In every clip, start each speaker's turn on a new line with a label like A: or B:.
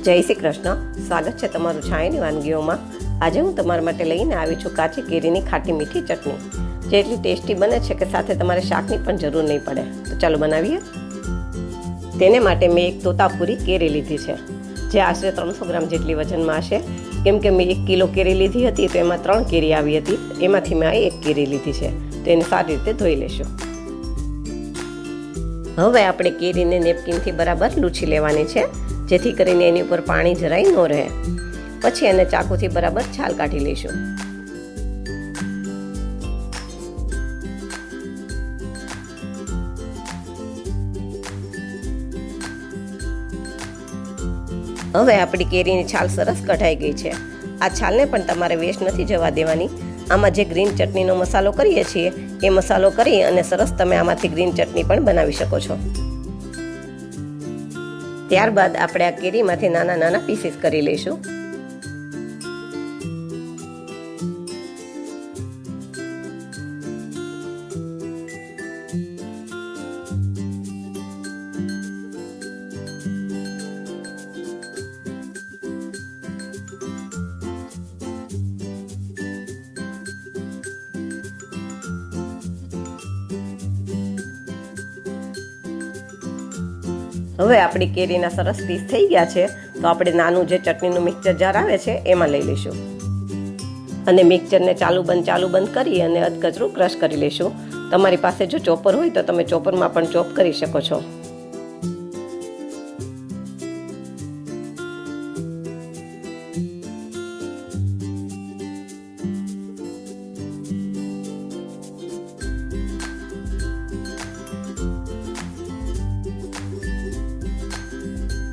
A: જય શ્રી કૃષ્ણ. સ્વાગત છે તમારું છાયાની વાનગીઓમાં. આજે હું તમારા માટે લઈને આવી છું કાચી કેરીની ખાટી મીઠી ચટણી, જે એટલી ટેસ્ટી બને છે કે સાથે તમારે શાકની પણ જરૂર નહીં પડે. તો ચાલો બનાવીએ. તેને માટે મેં એક તોતાપુરી કેરી લીધી છે, જે આશરે 300 ગ્રામ જેટલી વજનમાં હશે. કેમ કે મેં 1 કિલો કેરી લીધી હતી તો એમાં 3 કેરી આવી હતી, એમાંથી મેં 1 કેરી લીધી છે. તો એને સારી રીતે ધોઈ લેશું. હવે આપણે કેરીને નેપકિનથી બરાબર લૂછી લેવાની છે, જેથી કરીને એની ઉપર પાણી જરાય ન રહે. પછી એને ચાકુથી બરાબર છાલ કાઢી લઈશું. હવે આપણી કેરીની છાલ સરસ કઢાઈ ગઈ છે. આ છાલને પણ તમારે વેસ્ટ નથી જવા દેવાની. આમાં જે ગ્રીન ચટણીનો મસાલો કરીએ છીએ એ મસાલો કરી અને સરસ તમે આમાંથી ગ્રીન ચટણી પણ બનાવી શકો છો. ત્યારબાદ આપણે આ કેરીમાંથી નાના નાના પીસીસ કરી લઈશું. હવે આપણી કેરીના સરસ પીસ થઈ ગયા છે, તો આપણે નાનું જે ચટણીનું મિક્સર જાર આવે છે એમાં લઈ લઈશું અને મિક્સરને ચાલુ બંધ કરી અને અધકચરું ક્રશ કરી લઈશું. તમારી પાસે જો ચોપર હોય તો તમે ચોપરમાં પણ ચોપ કરી શકો છો.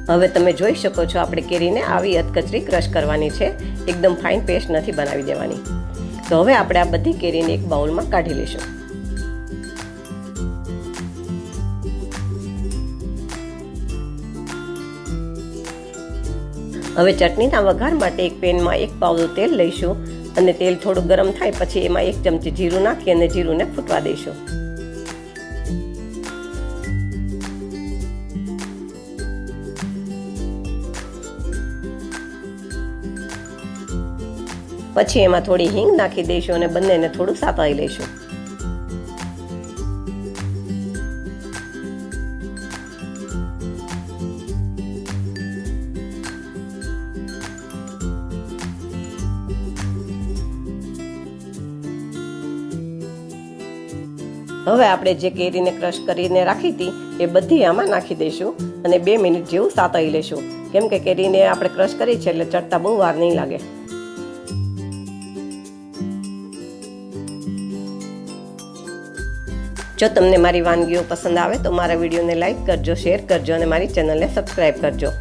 A: હવે તમે જોઈ શકો છો આપણે કેરીને આવી અધકચરી ક્રશ કરવાની છે, એકદમ ફાઇન પેસ્ટ નથી બનાવી દેવાની. તો હવે આપણે આ બધી કેરીને એક બાઉલમાં કાઢી લઈશું. હવે ચટણીના વઘાર માટે એક પેનમાં 1 પાવડું તેલ લઈશું અને તેલ થોડું ગરમ થાય પછી એમાં 1 ચમચી જીરું નાખી અને જીરુંને ફૂટવા દઈશું. પછી એમાં થોડી હિંગ નાખી દઈશું અને બંનેને થોડું સાતળી લઈશું. હવે આપણે જે કેરીને ક્રશ કરીને રાખી હતી એ બધી આમાં નાખી દઈશું અને 2 મિનિટ જેવું સાતળી લઈશું. કેમ કે કેરીને આપણે ક્રશ કરી છે એટલે ચડતા બહુ વાર નહીં લાગે. જો તમને મારી વાનગીઓ પસંદ આવે તો મારા વિડીયોને લાઈક કરજો, શેર કરજો અને મારી ચેનલને સબસ્ક્રાઈબ કરજો.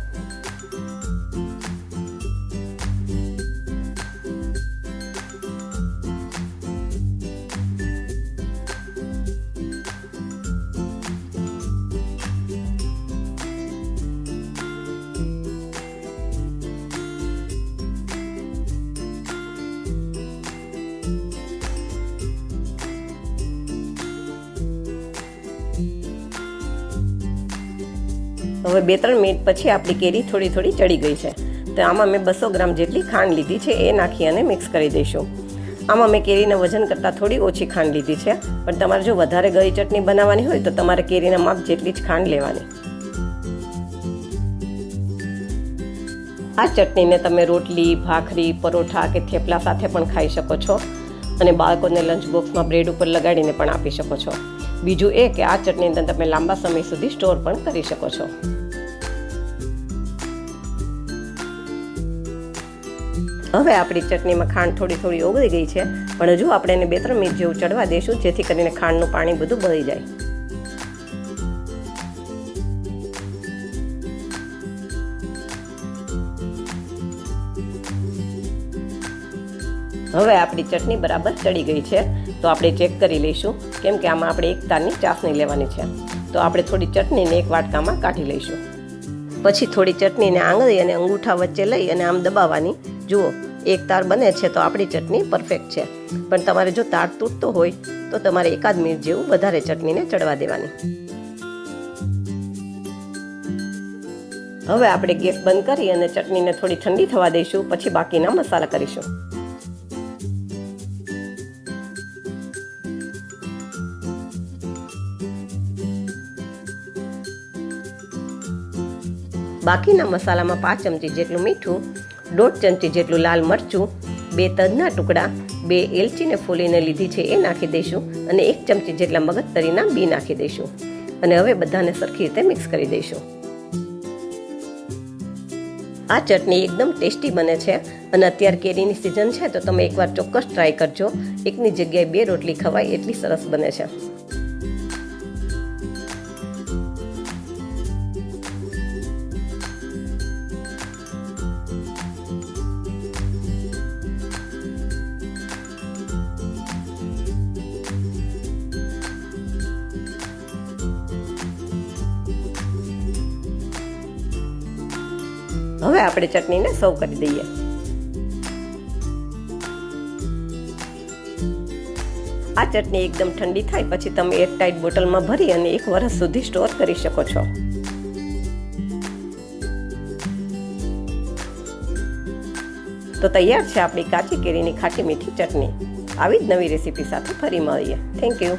A: હવે 2-3 મિનિટ પછી આપણી કેરી થોડી ચડી ગઈ છે. તો આમાં મેં 200 ગ્રામ જેટલી ખાંડ લીધી છે, એ નાખી અને મિક્સ કરી દઈશું. આમાં મેં કેરીના વજન કરતાં થોડી ઓછી ખાંડ લીધી છે, પણ તમારે જો વધારે ગળી ચટણી બનાવવાની હોય તો તમારે કેરીના માપ જેટલી જ ખાંડ લેવાની. આ ચટણીને તમે રોટલી, ભાખરી, પરોઠા કે થેપલા સાથે પણ ખાઈ શકો છો અને બાળકોને લંચ બોક્સમાં બ્રેડ ઉપર લગાડીને પણ આપી શકો છો. બીજું એ કે આ ચટણીને તમે લાંબા સમય સુધી સ્ટોર પણ કરી શકો છો. હવે આપણી ચટણીમાં ખાંડ થોડી ઓગળી ગઈ છે, પણ હજુ આપણે એને 2-3 મિનિટ જેવું ચડવા દઈશું, જેથી કરીને ખાંડનું પાણી બધું બળી જાય. હવે આપણી ચટણી બરાબર ચડી ગઈ છે, તો આપણે ચેક કરી લઈશું. કેમ કે આમાં આપણે 1 તારની ચાસણી લેવાની છે. તો આપણે થોડી ચટણીને એક વાટકામાં કાઢી લઈશું. પછી થોડી ચટણીને આંગળી અને અંગૂઠા વચ્ચે લઈ અને આમ દબાવવાની. જુઓ, 1 તાર બને છે તો આપણી ચટણી પરફેક્ટ છે. પણ તમારે જો તાર તૂટતો હોય તો તમારે 1 મિનિટ જેવું વધારે ચટણીને ચડવા દેવાની. હવે આપણે ગેસ બંધ કરી અને ચટણીને થોડી ઠંડી થવા દઈશું, પછી બાકીના મસાલા કરીશું. બાકીના મસાલામાં 5 ચમચી જેટલું મીઠું, 1.5 ચમચી જેટલું લાલ મરચું, 2 તજના ટુકડા, 2 એલચીને ફોલીને લીધી છે એ નાખી દઈશું અને 1 ચમચી જેટલા મગજતરીના બી નાખી દઈશું અને હવે બધાને સરખી રીતે મિક્સ કરી દઈશું. આ ચટણી એકદમ ટેસ્ટી બને છે અને અત્યારે કેરીની સિઝન છે તો તમે એકવાર ચોક્કસ ટ્રાય કરજો. એકની જગ્યાએ 2 રોટલી ખવાય એટલી સરસ બને છે. હવે આપણે ચટણીને સર્વ કરી દઈએ. આ ચટણી એકદમ ઠંડી થાય પછી તમે એરટાઇટ બોટલમાં ભરી અને 1 વર્ષ સુધી સ્ટોર કરી શકો છો. તો તૈયાર છે આપણી કાચી કેરીની ખાટી મીઠી ચટણી. આવી જ નવી રેસીપી સાથે ફરી મળીએ. Thank you.